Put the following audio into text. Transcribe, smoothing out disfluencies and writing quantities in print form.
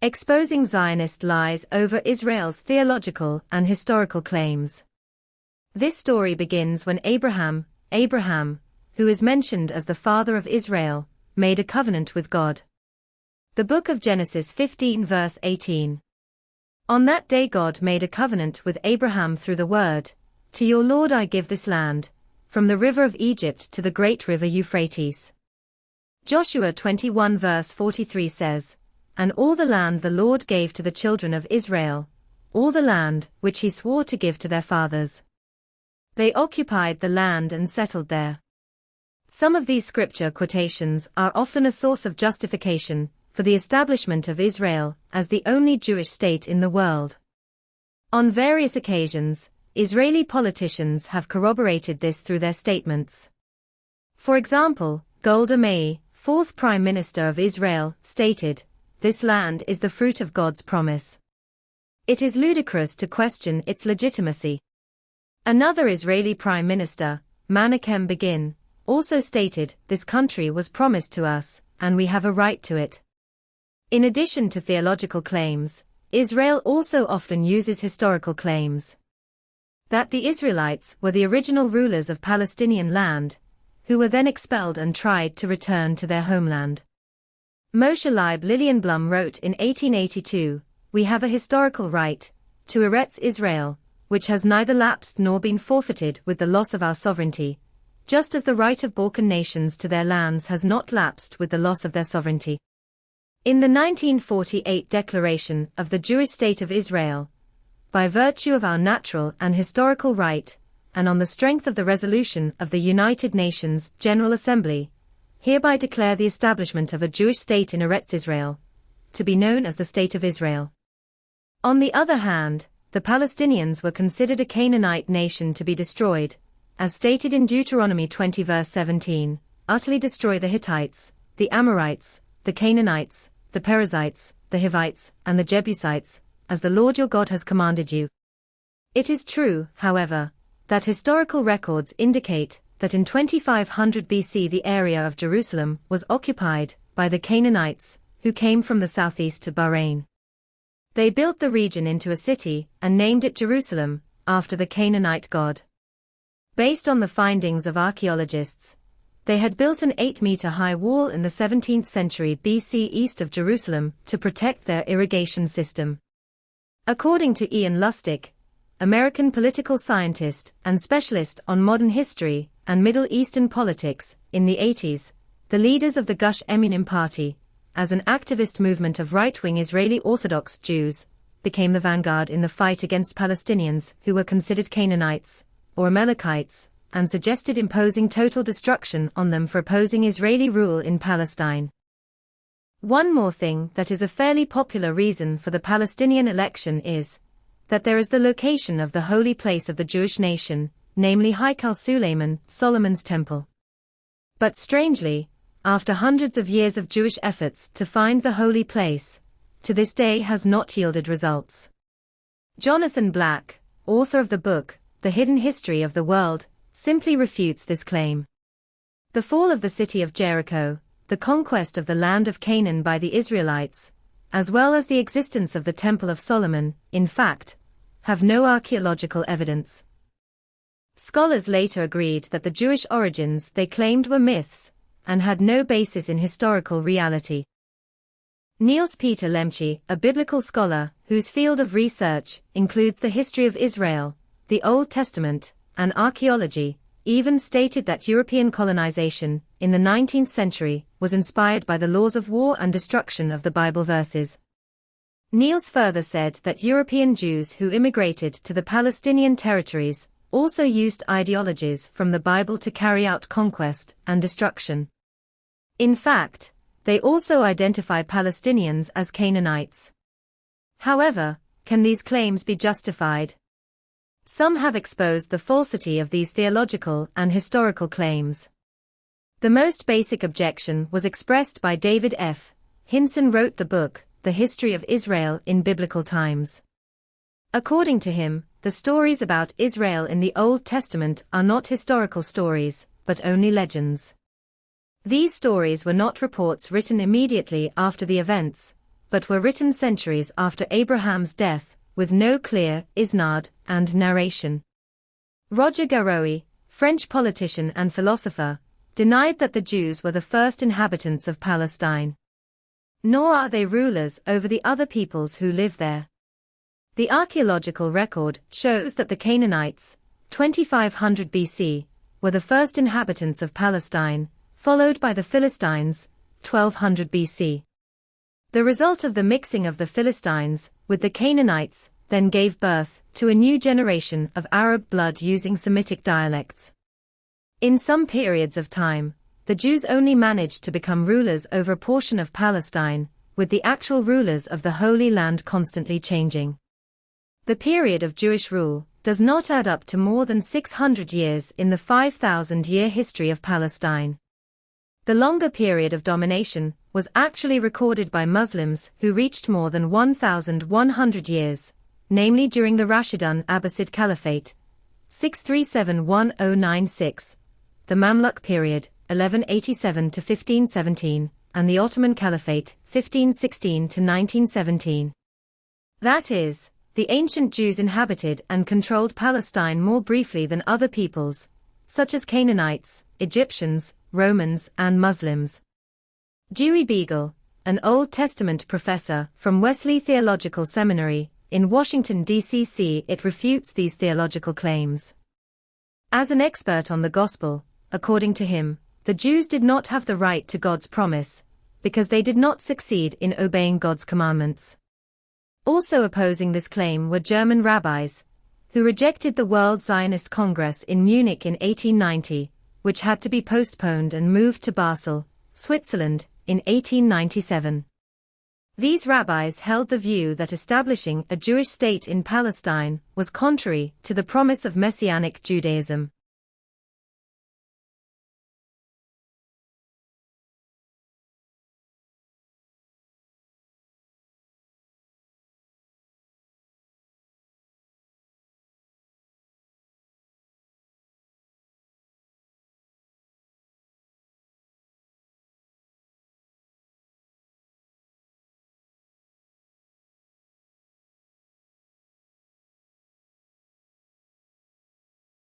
Exposing Zionist lies over Israel's theological and historical claims. This story begins when Abraham, who is mentioned as the father of Israel, made a covenant with God. The book of Genesis 15 verse 18. On that day God made a covenant with Abraham through the word, "To your Lord I give this land, from the river of Egypt to the great river Euphrates." Joshua 21 verse 43 says, "And all the land the Lord gave to the children of Israel, all the land which he swore to give to their fathers. They occupied the land and settled there." Some of these scripture quotations are often a source of justification for the establishment of Israel as the only Jewish state in the world. On various occasions, Israeli politicians have corroborated this through their statements. For example, Golda Meir, fourth Prime Minister of Israel, stated, "This land is the fruit of God's promise. It is ludicrous to question its legitimacy." Another Israeli Prime Minister, Menachem Begin, also stated, "This country was promised to us, and we have a right to it." In addition to theological claims, Israel also often uses historical claims. That the Israelites were the original rulers of Palestinian land, who were then expelled and tried to return to their homeland. Moshe Leib Lilienblum wrote in 1882, "We have a historical right to Eretz Israel, which has neither lapsed nor been forfeited with the loss of our sovereignty, just as the right of Balkan nations to their lands has not lapsed with the loss of their sovereignty." In the 1948 Declaration of the Jewish State of Israel, by virtue of our natural and historical right, and on the strength of the resolution of the United Nations General Assembly, hereby declare the establishment of a Jewish state in Eretz Israel, to be known as the State of Israel. On the other hand, the Palestinians were considered a Canaanite nation to be destroyed, as stated in Deuteronomy 20 verse 17, "Utterly destroy the Hittites, the Amorites, the Canaanites, the Perizzites, the Hivites, and the Jebusites, as the Lord your God has commanded you." It is true, however, that historical records indicate that in 2500 BC the area of Jerusalem was occupied by the Canaanites, who came from the southeast to Bahrain. They built the region into a city and named it Jerusalem, after the Canaanite god. Based on the findings of archaeologists, they had built an 8-meter-high wall in the 17th century BC east of Jerusalem to protect their irrigation system. According to Ian Lustig, American political scientist and specialist on modern history and Middle Eastern politics, in the 80s, the leaders of the Gush Emunim Party, as an activist movement of right-wing Israeli Orthodox Jews, became the vanguard in the fight against Palestinians who were considered Canaanites, or Amalekites, and suggested imposing total destruction on them for opposing Israeli rule in Palestine. One more thing that is a fairly popular reason for the Palestinian election is that there is the location of the holy place of the Jewish nation, namely Haikal Suleiman, Solomon's temple. But strangely, after hundreds of years of Jewish efforts to find the holy place, to this day has not yielded results. Jonathan Black, author of the book, The Hidden History of the World, simply refutes this claim. The fall of the city of Jericho, the conquest of the land of Canaan by the Israelites, as well as the existence of the Temple of Solomon, in fact, have no archaeological evidence. Scholars later agreed that the Jewish origins they claimed were myths, and had no basis in historical reality. Niels Peter Lemche, a biblical scholar whose field of research includes the history of Israel, the Old Testament, and archaeology, even stated that European colonization, in the 19th century, was inspired by the laws of war and destruction of the Bible verses. Niels further said that European Jews who immigrated to the Palestinian territories also used ideologies from the Bible to carry out conquest and destruction. In fact, they also identify Palestinians as Canaanites. However, can these claims be justified? Some have exposed the falsity of these theological and historical claims. The most basic objection was expressed by David F. Hinson, wrote the book, The History of Israel in Biblical Times. According to him, the stories about Israel in the Old Testament are not historical stories, but only legends. These stories were not reports written immediately after the events, but were written centuries after Abraham's death, with no clear isnad and narration. Roger Garreau, French politician and philosopher, denied that the Jews were the first inhabitants of Palestine. Nor are they rulers over the other peoples who live there. The archaeological record shows that the Canaanites, 2500 BC, were the first inhabitants of Palestine, followed by the Philistines, 1200 BC. The result of the mixing of the Philistines with the Canaanites then gave birth to a new generation of Arab blood using Semitic dialects. In some periods of time, the Jews only managed to become rulers over a portion of Palestine, with the actual rulers of the Holy Land constantly changing. The period of Jewish rule does not add up to more than 600 years in the 5,000-year history of Palestine. The longer period of domination was actually recorded by Muslims who reached more than 1,100 years, namely during the Rashidun Abbasid Caliphate, 637-1096, the Mamluk period, 1187 to 1517, and the Ottoman Caliphate, 1516 to 1917. That is, the ancient Jews inhabited and controlled Palestine more briefly than other peoples, such as Canaanites, Egyptians, Romans, and Muslims. Dewey Beagle, an Old Testament professor from Wesley Theological Seminary, in Washington, D.C. It refutes these theological claims. As an expert on the gospel, according to him, the Jews did not have the right to God's promise, because they did not succeed in obeying God's commandments. Also opposing this claim were German rabbis, who rejected the World Zionist Congress in Munich in 1890, which had to be postponed and moved to Basel, Switzerland, in 1897. These rabbis held the view that establishing a Jewish state in Palestine was contrary to the promise of Messianic Judaism.